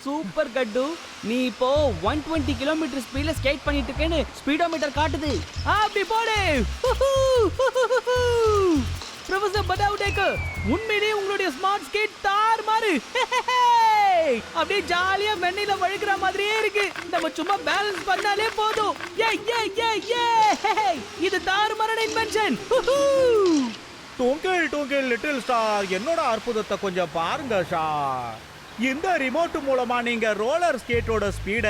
Super கட்டு. நீ இப்போ 120 kilometre ஸ்பீட்ல ஸ்கேட் பண்ணிட்டு இருக்கேன்னு ஸ்பீடோமீட்டர் காட்டுது. அப்படி போடு. ப்ரொஃபசர் படாவுடேக்கு உண்மையிலேயே உங்களுடைய ஸ்மார்ட் ஸ்கேட் தார் மாறு. அப்படியே ஜாலியா வெண்ணில வழுக்கிற மாதிரியே இருக்கு. நம்ம சும்மா பேலன்ஸ் பண்ணாலே போதும். இது தாறுமாறான இன்வென்ஷன். டுங்கிள் டுங்கிள் லிட்டில் ஸ்டார், என்னோட அற்புதத்தை கொஞ்சம் பாருங்க சார். இந்த ரிமோட் மூலமா நீங்க ரோலர் ஸ்கேட்டோட ஸ்பீட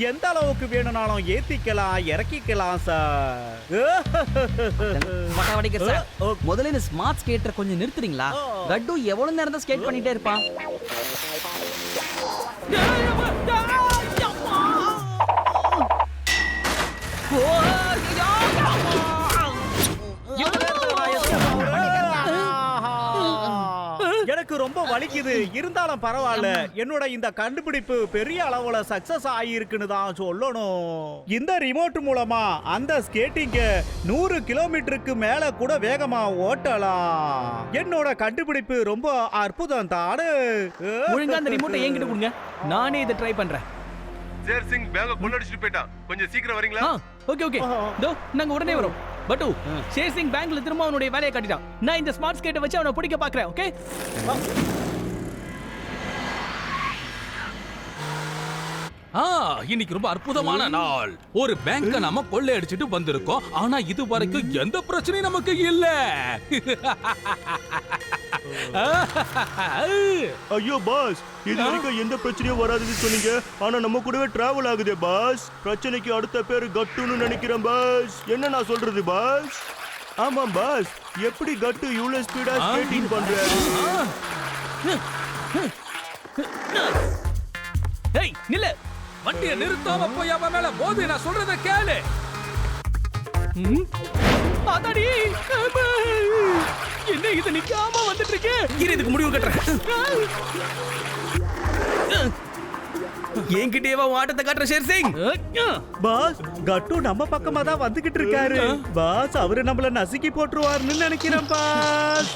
எந்த அளவுக்கு வேணும்னாலும் ஏத்திக்கலாம் இறக்கிக்கலாம் சார். முதல்ல இந்த ஸ்மார்ட் ஸ்கேட்டர் கொஞ்சம் நிறுத்துறீங்களா? கட்டு எவ்வளவு நேரம் தான் ஸ்கேட் பண்ணிட்டே இருப்பான். எனக்கு ரொம்ப வலிக்குது, இருந்தாலும் பரவாயில்ல. என்னோட இந்த கண்டுபிடிப்பு பெரிய அளவுல சக்சஸ் ஆகியிருக்குன்னு தான் சொல்லணும். இந்த ரிமோட் மூலமா அந்த ஸ்கேட்டிங்க 100 கிலோமீட்டருக்கு மேல கூட வேகமா ஓட்டலாம். என்னோட கண்டுபிடிப்பு ரொம்ப அற்புதம் தானே. ஒழுங்கா அந்த ரிமோட்டை என்கிட்ட கொடுங்க, நானே இதை ட்ரை பண்றேன். சேர் சிங் பேங்க கொள்ளடிச்சிட்டு போயிட்டான், கொஞ்சம் சீக்கிரம் வரீங்களா? ஓகே ஓகே, தோ நாங்க உடனே வரோம். பட்டு ஷேர் சிங் பேங்க்ல திரும்ப அவனுடைய வேலையை காட்டிட்டான். நான் இந்த ஸ்மார்ட் ஸ்கேட்டை வச்சு அவனை பிடிக்க பார்க்கறேன். ஓகே, இன்னைக்கு ரொம்ப அற்புதமான நாள். ஒரு பேங்க நாம கொள்ளை அடிச்சிட்டு வந்திருக்கோம். ஆனா இது வரைக்கும் எந்த பிரச்சனையும் நமக்கு இல்ல. ஐயோ பாஸ், இது வரைக்கும் எந்த பிரச்சனையும் வராதுன்னு சொன்னீங்க. ஆனா நம்ம கூடவே டிராவல் ஆகுதே பாஸ். பிரச்சனைக்கு அடுத்த பேரு கட்டுன்னு நினைக்கிறேன் பாஸ். என்ன நான் சொல்றது பாஸ்? ஆமாம் பாஸ், எப்படி கட்டு இவ்வளவு ஸ்பீடா ஸ்கேட்டிங் பண்றாரு? ஏய் நில்ல, வண்டியை நிறுத்தாம போய் அவன் மேல போது. நான் சொல்றத கேளு. அதாடி என்ன இது நிக்காம வந்துட்டு இருக்கு. இதுக்கு முடிவு கட்டுறேன். என்கிட்டேவா ஆட்டத்தை காட்டுற ஷேர் சிங்? பாஸ், கட்டு நம்ம பக்கமா தான் வந்துகிட்டு இருக்காரு. பாஸ், அவரு நம்மள நசுக்கி போட்டுருவாருன்னு நினைக்கிறேன் பாஸ்.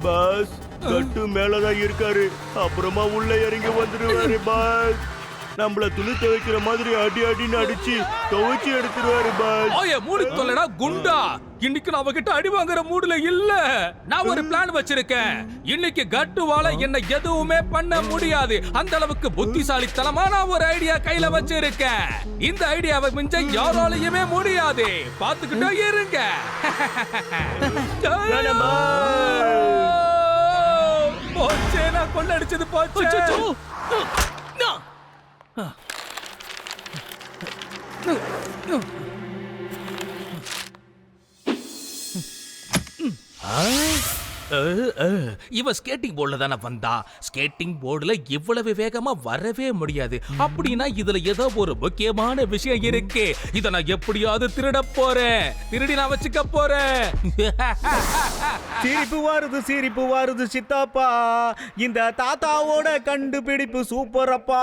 பாஸ், கட்டு மேலதான் இருக்காரு. அப்புறமா உள்ள இறங்கி வந்துருவாரு பாஸ். நம்மள துணி துவைக்கிற மாதிரி அடி அடின்னு அடிச்சு துவைச்சு எடுத்துருவாரு பாஸ். ஓயே மூடி தொலைடா குண்டா. இன்னைக்கு நான் அவகிட்ட அடி வாங்குற மூடுல இல்ல. நான் ஒரு பிளான் வச்சிருக்கேன். இன்னைக்கு கட்டுவால என்ன எதுவுமே பண்ண முடியாது. அந்த அளவுக்கு புத்திசாலித்தனமா நான் ஒரு ஐடியா கையில வச்சிருக்கேன். இந்த ஐடியாவை மிஞ்ச யாராலையுமே முடியாது. பாத்துக்கிட்டே இருங்க. போச்சே, நான் கொள்ளடிச்சது போச்சு. இவ ஸ்கேட்டிங் போர்டுல தானே வந்தா. ஸ்கேட்டிங் போர்டுல இவ்வளவு வேகமா வரவே முடியாது. அப்படின்னா இதுல ஏதோ ஒரு முக்கியமான விஷயம் இருக்கு. இத நான் எப்படியாவது திருட போறேன். திருடி நான் வச்சுக்க போறேன். சிரிப்பு வருது சித்தாப்பா. இந்த தாத்தாவோட கண்டுபிடிப்பு சூப்பர் அப்பா.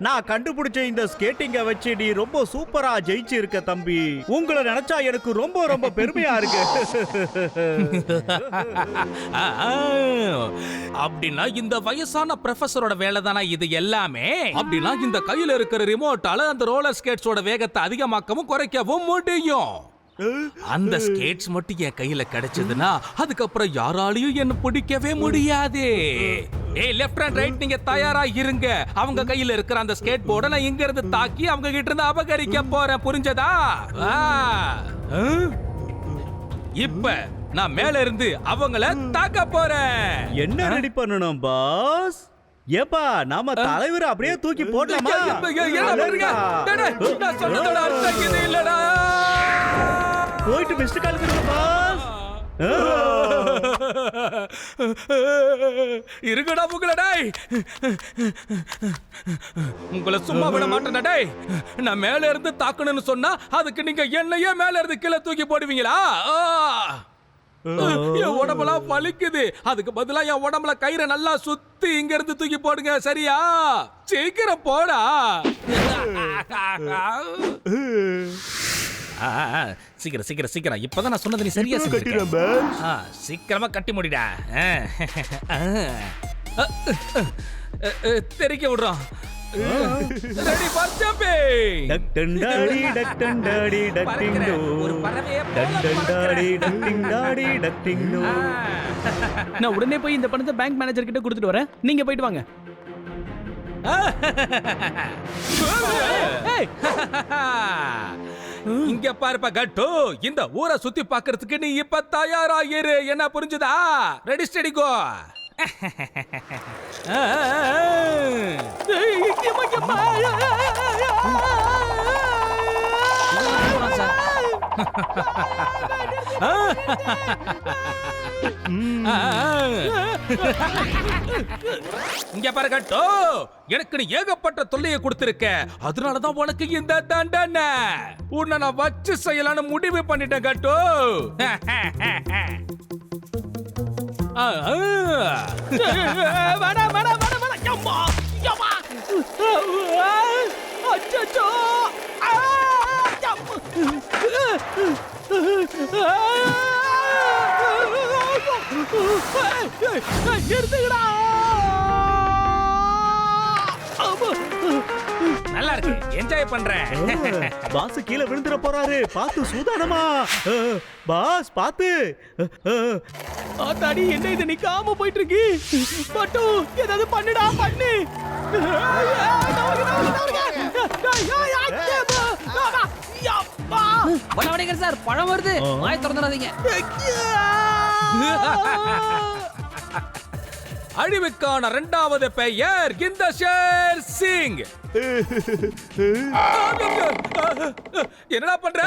நான் கண்டுபிடிச்ச இந்த ஸ்கேட்டிங்க வச்சு நீ ரொம்ப சூப்பரா ஜெயிச்சு இருக்க தம்பி. உங்களை நினைச்சா எனக்கு ரொம்ப ரொம்ப பெருமையா இருக்கு. அப்படின்னா இந்த வயசான ப்ரொஃபசரோட வேலை தானா இது எல்லாமே? அப்படின்னா இந்த கையில இருக்கிற ரிமோட்டால அந்த ரோலர் ஸ்கேட்ஸோட வேகத்தை அதிகமாக்கவும் குறைக்கவும் முடியும். அந்த ஸ்கேட்ஸ் மட்டும் என் கையில கிடைச்சதுன்னா அதுக்கப்புறம் யாராலையும் என்ன பிடிக்கவே முடியாது. ஏய் லெஃப்ட் அண்ட் ரைட், நீங்க தயாரா இருங்க. அவங்க கையில இருக்கிற அந்த ஸ்கேட் போர்டை நான் இங்க இருந்து தாக்கி அவங்க கிட்ட இருந்து அபகரிக்க போறேன். புரிஞ்சதா? இப்ப நான் மேல இருந்து அவங்கள தாக்க போறேன். என்ன ரெடி பண்ணணும் பாஸ்? ஏப்பா, நாம தலைவர் அப்படியே தூக்கி போடலாமா? நான் சொன்னதோட அர்த்தம் இது இல்லடா. போயிட்டு மிஸ்டர் கால் கொடுங்க பாஸ். இருக்கடா புகழடா. உங்களை சும்மா விட மாட்டேன் டேய். நான் மேல இருந்து தாக்கணும்னு சொன்னா அதுக்கு நீங்க என்னையே மேல இருந்து கீழே தூக்கி போடுவீங்களா? என் உடம்பெல்லாம் வலிக்குது. அதுக்கு பதிலா என் உடம்புல கயிறை நல்லா சுத்தி இங்க இருந்து தூக்கி போடுங்க. சரியா? சீக்கிரம் போடா. சீக்கிரம் சீக்கிரம் சீக்கிரம் இப்பதான் நான் சொன்னது நீ சரியா இப்பவே செஞ்சிருக்க. கட்டிடுறேன் பாஸ். சீக்கிரமா கட்டி முடிடா. தெரிக்க விடுறோம். Ready for jumping. டக்டண்டாடி டக்டண்டாடி டக்டிங்டோ. ஒரு பறவையே போல டக்டண்டாடி டக்டிங்டாடி டக்டிங்டோ. நான் உடனே போய் இந்த பணத்தை பேங்க் மேனேஜர் கிட்ட கொடுத்துட்டு வரேன். நீங்க போயிட்டு வாங்க. ஏய், இங்க பாருப்பா கட்டு, இந்த ஊரை சுத்தி பார்க்கிறதுக்கு நீ இப்ப தயாராகிரு. என்ன புரிஞ்சுதா? Ready steady go. இங்க பாரு கட்டு, எனக்கு நீ ஏகப்பட்ட தொல்லையை கொடுத்திருக்க. அதனாலதான் உனக்கு இந்த தண்டனை. உன்னை நான் வச்சு செய்யலான்னு முடிவு பண்ணிட்டேன் கட்டு. வேணாம் வேணாம் வேணாம் வேணாம். யம்மா யம்மா. அச்சச்சோ. நிறுத்துங்கடா. நல்லா இருக்கு, என்ஜாய் பண்றேன். பாஸ் கீழே விழுந்துற போறாரு. பாத்து சூதானமா. பாஸ் பாத்து. ஆத்தாடி, என்ன இது நிக்காம போயிட்டு இருக்கு? பட்டு ஏதாவது பண்ணுடா, பண்ணு. பண்ண சார், பழம் வருது. வாய் திறந்துடாதீங்க. அழிவுக்கான 2வது பெயர் இந்த ஷேர் சிங். என்னடா பண்ற?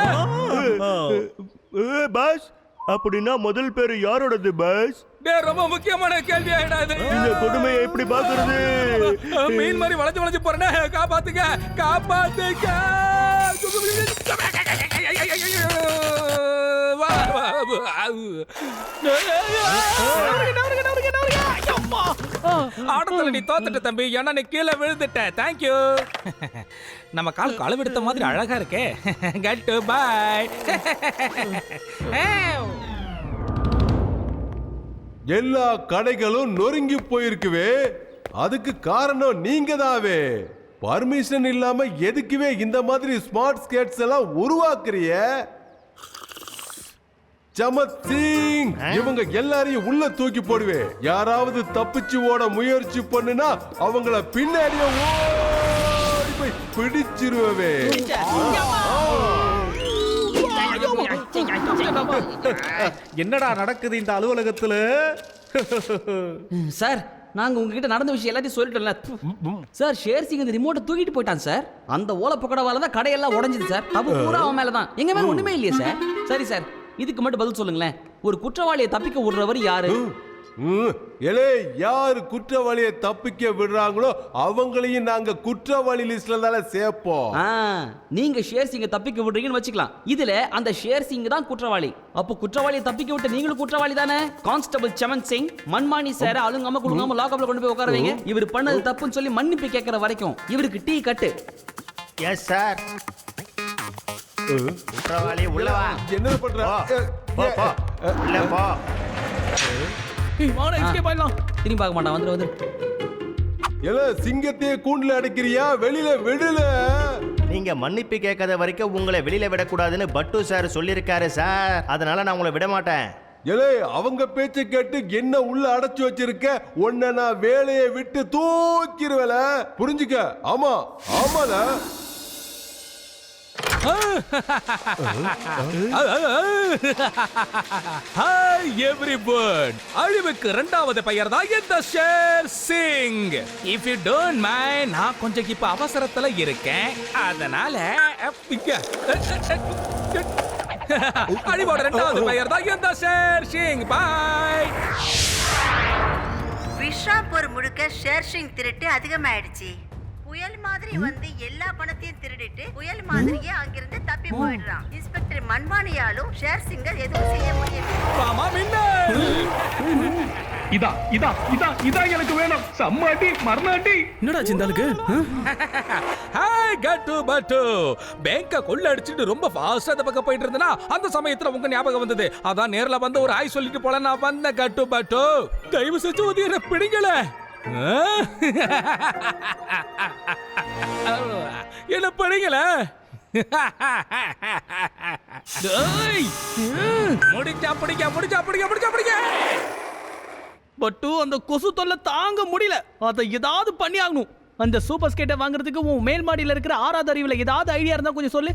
பாஸ், அப்படின்னா முதல் பேரு யாரோடது பாஸ்? ரொம்ப முக்கியமான கேள்வி ஆயிடாது. இந்த கொடுமையை எப்படி பாக்குறது? மீன் மாதிரி வளைஞ்சு வளைஞ்சு போறேன்னு காப்பாத்துங்க, காப்பாத்துங்க. ஆடத்துல நீ தோத்துட்ட தம்பி, ஏன்னா நீ கீழே விழுந்துட்ட. தேங்க்யூ. நம்ம கால் அளவெடுத்த மாதிரி அழகா இருக்கே. கட்டு பாய். எல்லா கடைகளும் நொறுங்கி போயிருக்குவே, அதுக்கு காரணம் நீங்க தாவே. பர்மிஷன் இல்லாம எதுக்குவே இந்த மாதிரி ஸ்மார்ட் ஸ்கேட்ஸ் எல்லாம் உருவாக்குறிய? சமத் சிங், இவங்க எல்லாரையும் உள்ள தூக்கி போடுவே. யாராவது தப்பிச்சு ஓட முயற்சி பண்ணுனா அவங்கள பின்னாடியே ஓடி போய் பிடிச்சிருவே. என்னடா நடக்குது இந்த அலுவலகத்துல? சார், நாங்க உங்ககிட்ட நடந்த விஷயம் எல்லாத்தையும் சொல்லிட்டோம்ல. சார், ஷேர் சிங் இந்த ரிமோட்டை தூக்கிட்டு போயிட்டான் சார். அந்த ஓலை பக்கடவால தான் கடையெல்லாம் உடைஞ்சது சார். தப்பு பூரா அவன் மேல தான். எங்க மேல ஒண்ணுமே இல்லையே சார். சரி சார், இதுக்கு மட்டும் பதில் சொல்லுங்களேன். ஒரு குற்றவாளியை தப்பிக்க விடுறவர் யாரு? எலே, யாரு குற்றவாளியை தப்பிக்க விடுறாங்களோ அவங்களையும் நாங்க குற்றவாளி லிஸ்ட்ல தான சேர்ப்போம். நீங்க ஷேர் சிங்கை தப்பிக்க விடுறீங்கன்னு வச்சுக்கலாம். இதுல அந்த ஷேர் சிங் தான் குற்றவாளி. அப்போ குற்றவாளியை தப்பிக்க விட்ட நீங்களும் குற்றவாளி தானே? கான்ஸ்டபிள் சமன் சிங், மன்மானி சார அழுங்காம குடுங்காம லாக்அப்ல கொண்டு போய் உட்கார வைங்க. இவர் பண்ணது தப்புன்னு சொல்லி மன்னிப்பு கேட்கற வரைக்கும் இவருக்கு டீ கட்டு. Yes sir. குற்றவாளி உள்ள வா. என்ன பண்ற? போ போ உள்ள போ. வாடா, எஸ்கேப் ஆயிடலாம். திரும்பி பார்க்க மாட்டான். வந்து எல, சிங்கத்தையே கூண்டுல அடைக்கிறியா? வெளியில விடல. நீங்க மன்னிப்பு கேட்காத வரைக்கும் உங்களை வெளியில விடக்கூடாதுன்னு பட்டு சார் சொல்லியிருக்காரு சார். அதனால நான் உங்களை விட மாட்டேன். எலே, அவங்க பேச்சை கேட்டு என்ன உள்ள அடைச்சு வச்சிருக்க? உன்னை நான் வேலையை விட்டு தூக்கிடுவேல, புரிஞ்சுக்க. ஆமா ஆமால. ஹாய் எவ்ரிவன், அழிவுக்கு 2வது பெயர் தான் இந்த share Singh. If you don't mind, நான் கொஞ்சம் இப்ப அவசரத்துல இருக்கேன். அதனால அழிவோட 2வது பெயர் தான் இந்த ஷேர் சிங். பாய். விஷாப்பூர் முழுக்க ஷேர்ஷிங் திருட்டு அதிகமாயிடுச்சு. புயல் மாதிரி வந்து எல்லா பணத்தையும் திருடிட்டு புயல் மாதிரியே அங்கிருந்து தப்பி போயிடுறான். இன்ஸ்பெக்டர் மன்வானியாலும் ஷேர் சிங்கர் எதுவும் செய்ய முடியல. மாமா மின்னல். இதான் எனக்கு வேணும். சம்மாட்டி மரணாட்டி. என்னடா சிந்தாளுக்கு? ஹாய் கட்டு பட்டு. பேங்க கொள்ள அடிச்சிட்டு ரொம்ப ஃபாஸ்டா அந்த பக்கம் போயிட்டு இருந்தனா அந்த சமயத்துல உங்க ஞாபகம் வந்தது. அதான் நேர்ல வந்து ஒரு ஹாய் சொல்லிட்டு போல நான் வந்த கட்டு பட்டு. தயவு செஞ்சு உதவிய பிடிங்கள. என்ன பிடிங்கள? முடிச்சா. பட்டு அந்த கொசு தொல்லை தாங்க முடியல. அதை ஏதாவது பண்ணி ஆகணும். அந்த சூப்பர் ஸ்கேட்டை வாங்குறதுக்கு உன் மேல் மாடியில இருக்கிற 6வது அறிவுல ஏதாவது ஐடியா இருந்தா கொஞ்சம் சொல்லு.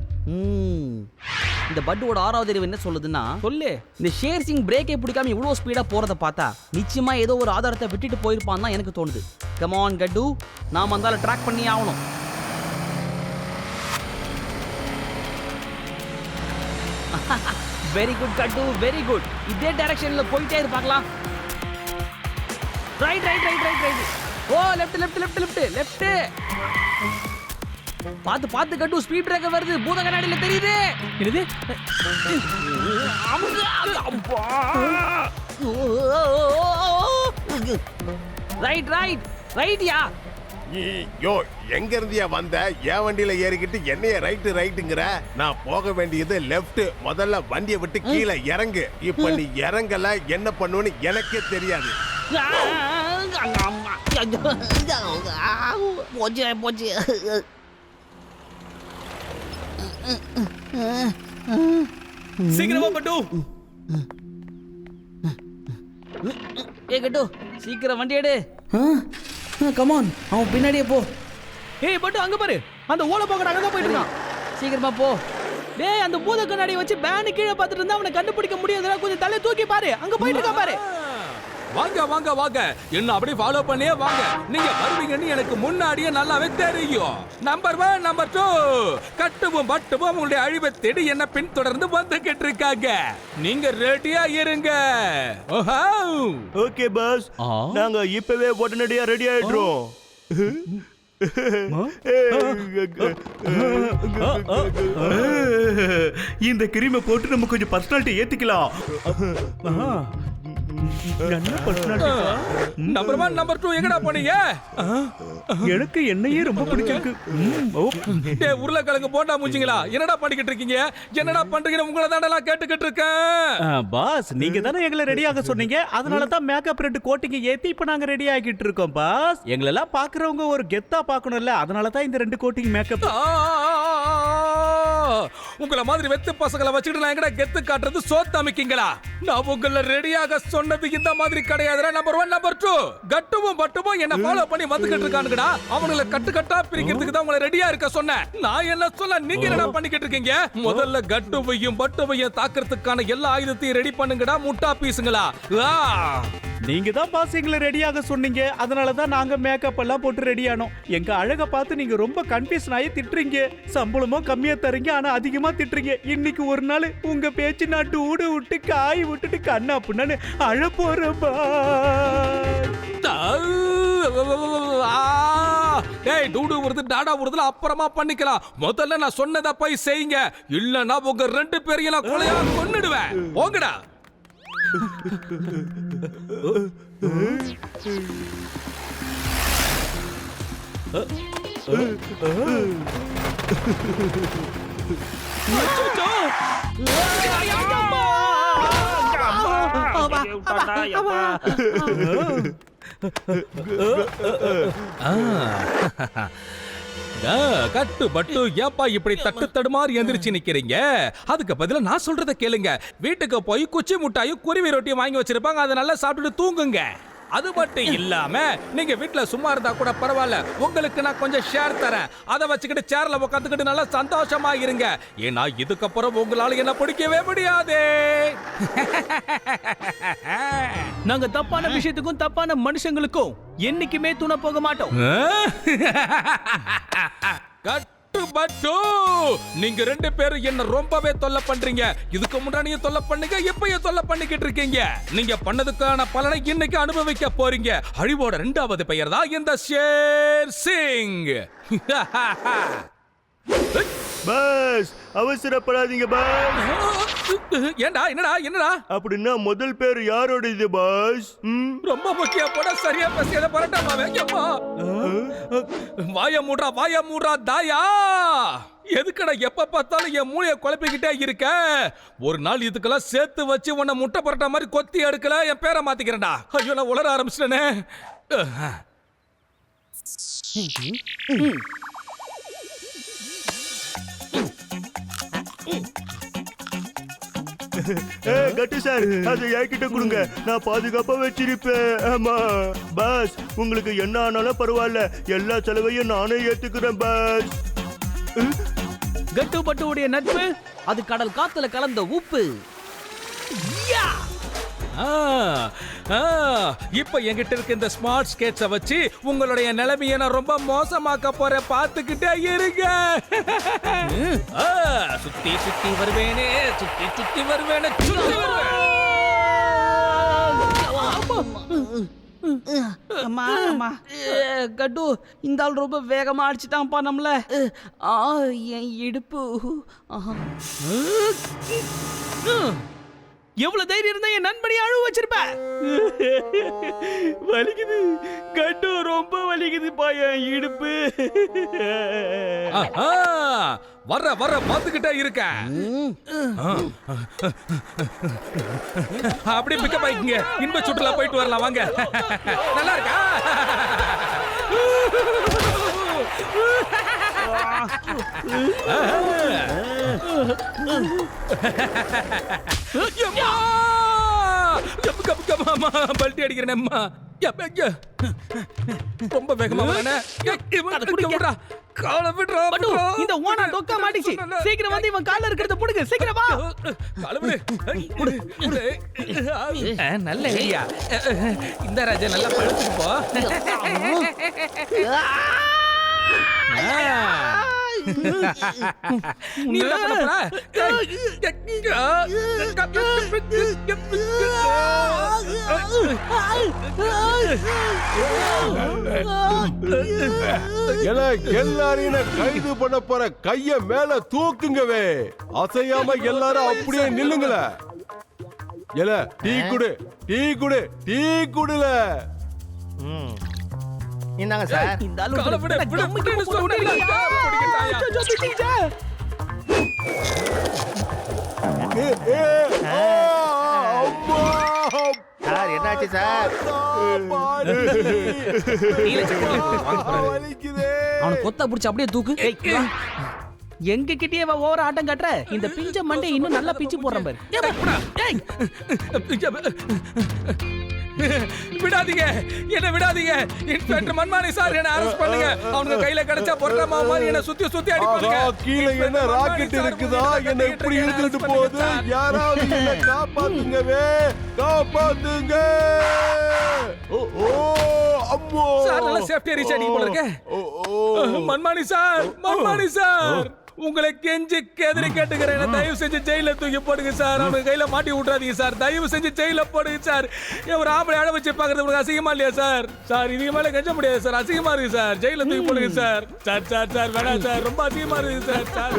இந்த பட்டுவோட 6வது அறிவு என்ன சொல்லுதுன்னா, சொல்லு. இந்த ஷேர் சிங் பிரேக்கே பிடிக்காம இவ்வளவு ஸ்பீடா போறத பார்த்தா நிச்சயமா ஏதோ ஒரு ஆதாரத்தை விட்டுட்டு போயிருப்பான் தான் எனக்கு தோணுது. கம் ஆன் கட்டு, நாம அந்தால ட்ராக் பண்ணி ஆகணும். வெரி குட் கட்டு, வெரி குட். இதே டைரக்ஷன்ல போயிட்டே இருப்பாங்களா? ரைட். ஓ லெஃப்ட். பாத்து கட்டு, ஸ்பீட் பிரேக்கர் வருது. பூத கண்ணாடியில தெரியுது. என்னது? ரைட்யா. யோ, எங்க இருந்தியா வந்த? என் வண்டியில ஏறிக்கிட்டு என்னைய ரைட்டுங்கிற? நான் போக வேண்டியது லெஃப்ட். முதல்ல வண்டியை விட்டு கீழே இறங்கு. இப்ப நீ இறங்கல என்ன பண்ணுன்னு எனக்கே தெரியாது. போச்சு. சீக்கிரமா பட்டு. கட்டு, சீக்கிரம் வண்டி எடு. கமான், அவன் பின்னாடியே போ. ஏய் பட்டு, அங்க பாரு. அந்த ஓலை போக்கட அங்க தான் போயிட்டு இருக்கான். சீக்கிரமா போ. டேய், அந்த பூத கண்ணாடி வச்சு பேன் கீழே பார்த்துட்டு இருந்தா அவனை கண்டுபிடிக்க முடியாதுடா. கொஞ்சம் தலை தூக்கி பாரு. அங்க போயிட்டு இருக்கான் பாரு. வாங்க. என்ன அப்படியே ஃபாலோ பண்ணியே வாங்க. நீங்க வருவீங்கன்னு எனக்கு முன்னாடியே நல்லாவே தெரியும். நம்பர் 1, நம்பர் 2 கட்டுவும் பட்டுவும் உங்களுடைய அழிவை தேடி என்ன பின்தொடர்ந்து வந்துகிட்டு இருக்காங்க. நீங்க ரெடியா இருங்க. ஓகே பாஸ், நாங்க இப்பவே உடனடியா ரெடி ஆயிடுறோம். இந்த கிரீமை போட்டு நம்ம கொஞ்சம் பர்சனாலிட்டி ஏத்திக்கலாம். நம்பர் 1, நம்பர் 2 எங்கடா போனீங்க? எனக்கு என்னையே ரொம்ப பிடிச்சிருக்கு. உருளைக்கிழங்கு போண்டா மூஞ்சிங்களா, என்னடா பண்ணிக்கிட்டு இருக்கீங்க? என்னடா பண்றீங்கன்னு உங்களை தாண்டலாம் கேட்டுக்கிட்டு இருக்கேன். பாஸ், நீங்க தானே எங்களை ரெடியாக சொன்னீங்க. அதனால தான் மேக்கப் ரெண்டு கோட்டிங் ஏத்தி இப்ப நாங்க ரெடி ஆகிட்டு இருக்கோம் பாஸ். எங்களெல்லாம் பாக்குறவங்க ஒரு கெத்தா பாக்கணும்ல, அதனால தான் இந்த 2 கோட்டிங் மேக்கப். உங்களை மாதிரி வெத்து பசங்களை வச்சுட்டு நான் எங்கடா கெத்து காட்டுறது? சோத்தமிக்கீங்களா? நான் உங்களை ரெடியாக சொன்னது இந்த மாதிரி கிடையாதுடா. நம்பர் 1, நம்பர் 2 கட்டுவும் பட்டுவும் என்ன ஃபாலோ பண்ணி வந்துகிட்டு இருக்கானுங்கடா. அவங்கள கட்டா பிரிக்கிறதுக்கு தான் உங்களை ரெடியா இருக்க சொன்னேன். நான் என்ன சொல்ல, நீங்க என்ன பண்ணிக்கிட்டு இருக்கீங்க? முதல்ல கட்டுவையும் பட்டுவையும் தாக்குறதுக்கான எல்லா ஆயுதத்தையும் ரெடி பண்ணுங்கடா முட்டா பீசுங்களா. நீங்க தான் பாஸ் எங்களை ரெடியாக சொன்னீங்க. அதனால தான் நாங்க மேக்கப் எல்லாம் போட்டு ரெடி ஆனோம். எங்க அழக பார்த்து நீங்க ரொம்ப கன்ஃபியூஷன் ஆகி திட்டுறீங்க. சம்பளமும் கம்மியா தரீங்க, ஆனா அதிகமா திட்டுறீங்க. இன்னைக்கு ஒரு நாள் உங்க பேச்சு நான் டூடு விட்டு காய் விட்டுட்டு கண்ணா புண்ணு அழ போறேன். டேய், டூடு வருது டாடா வருதுல அப்புறமா பண்ணிக்கலாம். முதல்ல நான் சொன்னதை போய் செய்யுங்க. இல்லன்னா உங்க 2 பேரையும் நான் கொலையா கொன்னுடுவேன். போங்கடா. கட்டு பட்டு, ஏப்பா இப்படி தட்டு தடுமாறி எந்திரிச்சு நிக்கிறீங்க? அதுக்கு பதிலா நான் சொல்றத கேளுங்க. வீட்டுக்கு போய் குச்சி முட்டாயும் குருவி ரொட்டியும் வாங்கி வச்சிருப்பாங்க, அதை நல்லா சாப்பிட்டுட்டு தூங்குங்க. அது மட்டும் இல்லாம நீங்க வீட்டுல சும்மா இருந்தா கூட பரவாயில்ல, உங்களுக்கு நான் கொஞ்சம் ஷேர் தரேன். அதை வச்சுக்கிட்டு சேர்ல உட்காந்துக்கிட்டு நல்லா சந்தோஷமா இருங்க. ஏன்னா இதுக்கப்புறம் உங்களால என்ன பிடிக்கவே முடியாது. நாங்க தப்பான விஷயத்துக்கும் தப்பான மனுஷங்களுக்கும் என்னைக்குமே துணை போக மாட்டோம். கட்டு பட்டு, நீங்க 2 பேரும் என்ன ரொம்பவே தொல்லை பண்றீங்க. இதுக்கு முன்னாடியே தொல்லை பண்ணுங்க, இப்பயும் தொல்லை பண்ணிக்கிட்டு இருக்கீங்க. நீங்க பண்ணதுக்கான பலனை இன்னைக்கு அனுபவிக்க போறீங்க. அழிவோட 2வது பெயர் தான் இந்த ஷேர் சிங். பாஸ், அவசரப்படாதீங்க பாஸ். ஏண்டா என்னடா அப்படின்னா முதல் பேர் யாரோட இது பாஸ்? ரொம்ப முக்கியம் போட சரியா பேசியத பரட்டாமா வேங்கம்மா. வாய மூடுறா தாயா. எதுக்கடா எப்ப பார்த்தாலும் என் மூளைய குழப்பிக்கிட்டே இருக்க? ஒரு நாள் இதுக்கெல்லாம் சேர்த்து வச்சு உன்னை முட்டை பரட்டா மாதிரி கொத்தி எடுக்கல என் பேரை மாத்திக்கிறேன்டா. ஐயோ நான் உளர ஆரம்பிச்சிட்டேனே. கட்டு சார், அதை என்கிட்ட கொடுங்க, நான் பாதுகாப்பா வச்சிருப்பேன். ஆமா பாஸ், உங்களுக்கு என்ன ஆனாலும் பரவாயில்ல, எல்லா செலவையும் நானே ஏத்துக்கிறேன் பாஸ். கட்டு பட்டுவுடைய நட்பு அது கடல் காத்துல கலந்த உப்பு. யா! இப்ப என்கிட்ட இருக்க இந்த ஸ்மார்ட் ஸ்கேட்ஸ வச்சு உங்களுடைய நிலைமையை நான் ரொம்ப மோசமாக்க போறேன். பார்த்துக்கிட்டே இருங்க. சுத்தி வருவேனே. கட்டு, இந்த ஆள் ரொம்ப வேகமா அடிச்சுட்டான்ப்பா நம்மள. என் இடுப்பு. எவ்வளவு தைரியம் இருந்தா என் நண்பனை அழுவ வச்சிருப்ப. வலிக்குது கட்டு, ரொம்ப வலிக்குதுப்பா என் இடுப்பு. வர்ற பார்த்துக்கிட்டே இருக்க. அப்படியே பிக்கப் ஆயிக்கீங்க. இன்ப சுற்றுலா போயிட்டு வரலாம் வாங்க. நல்லா இருக்கா? பல்ட்டி அடிக்கிறேன். ரொம்ப வேகமா இந்த ஓனா டொக்கா மாட்டிச்சு. சீக்கிரம் வந்து இவன் கால்ல இருக்கிறத புடுங்க. சீக்கிரம் வா. நல்ல ஐடியா. இந்த ராஜா நல்லா படுத்துட்டு போ. நீ என்ன பண்ண போற? எல்லாரையும் கைது பண்ண போற கைய மேல தூக்குங்கவே. அசையாம எல்லாரும் அப்படியே நில்லுங்கள. டீ குடுல. இந்தாங்க சார். இந்த ஆளு சார் என்னாச்சு சார்? அவனை கொத்த பிடிச்சி அப்படியே தூக்கு. எங்க கிட்டயே ஓவர ஆட்டம் காட்டுற. இந்த பிஞ்ச மண்டை இன்னும் நல்லா பிச்சு போடுறேன் பாரு. விடாதீங்க, என்ன விடாதீங்க. இன்ஸ்பெக்டர் மன்மானி சார், என்ன அரெஸ்ட் பண்ணுங்க. அவனுக்கு கையில கிடைச்சா பொறமா மாதிரி என்ன சுத்தி அடிப்பாங்க. கீழே என்ன ராக்கெட் இருக்குதா? என்ன இப்படி இழுத்துட்டு போகுது? யாராவது என்ன காப்பாத்துங்கவே, காப்பாத்துங்க. ஓ அம்மோ சார், நல்ல சேஃப்டி ரீச் அடிக்க போல இருக்கு. மன்மானி சார், உங்களை கெஞ்சி கேதறி கேட்டுக்கிறேன். தயவு செஞ்சு ஜெயில தூக்கி போடுங்க சார். அவனுக்கு கையில மாட்டி விட்டுறாதீங்க சார். தயவு செஞ்சு ஜெயில போடுங்க சார். ஒரு ஆம்பளை அழ வச்சு பாக்குறது உங்களுக்கு அசிங்கமா இல்லையா சார்? சார், இதுக்கு மேல கெஞ்ச முடியாது சார். அசிங்கமா இருக்கு சார். ஜெயில தூக்கி போடுங்க சார். சார் வேணாம் சார். ரொம்ப அசிங்கமா இருக்கு சார்.